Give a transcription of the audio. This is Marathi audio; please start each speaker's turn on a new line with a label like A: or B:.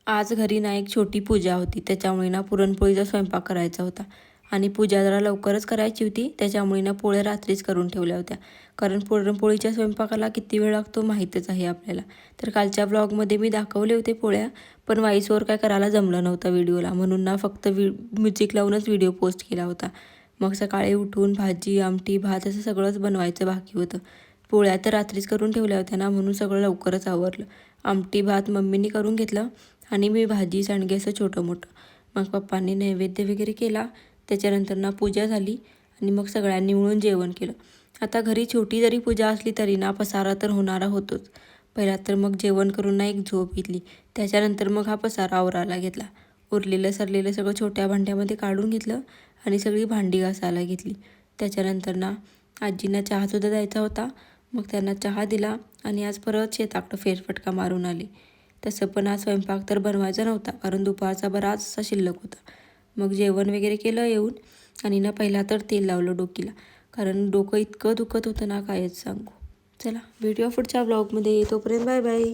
A: आज घरी ना एक छोटी पूजा होती, त्याच्यामुळे ना पुरणपोळीचा स्वयंपाक करायचा होता. आणि पूजा जरा लवकरच करायची होती, त्याच्यामुळे ना पोळ्या रात्रीच करून ठेवल्या होत्या. कारण पुरणपोळीच्या स्वयंपाकाला किती वेळ लागतो माहीतच आहे आपल्याला. तर कालच्या ब्लॉगमध्ये मी दाखवले होते पोळ्या, पण व्हॉइसओव्हर काय करायला जमलं नव्हतं व्हिडिओला, म्हणून ना फक्त म्युझिक लावूनच व्हिडिओ पोस्ट केला होता. मग सकाळी उठून भाजी, आमटी, भात असं सगळंच बनवायचं बाकी होतं. पोळ्या तर रात्रीच करून ठेवल्या होत्या ना, म्हणून सगळं लवकरच आवरलं. आमटी भात मम्मीनी करून घेतलं आणि मी भाजी सांडगे असं छोटं मोठं. मग पप्पांनी नैवेद्य वगैरे केला. त्याच्यानंतर ना पूजा झाली आणि मग सगळ्यांनी मिळून जेवण केलं. आता घरी छोटी जरी पूजा असली तरी ना पसारा तर होणारा होतोच. पहिला तर मग जेवण करून ना एक झोप घेतली. त्याच्यानंतर मग हा पसारा आवरायला घेतला. उरलेलं सरलेलं सगळं छोट्या भांड्यामध्ये काढून घेतलं आणि सगळी भांडी घासायला घेतली. त्याच्यानंतर ना आजींना चहासुद्धा द्यायचा होता. मग त्यांना चहा दिला आणि आज परत शेताकडं फेरफटका मारून आले. तसं पण आज स्वयंपाक तर बनवायचा नव्हता, कारण दुपारचा बराचसा शिल्लक होता. मग जेवण वगैरे केलं येऊन आणि ना पहिला तर तेल लावलं डोकीला, कारण डोकं इतकं दुखत होतं ना कायच सांगू. चला भेटूया पुढच्या ब्लॉगमध्ये, तोपर्यंत बाय बाय.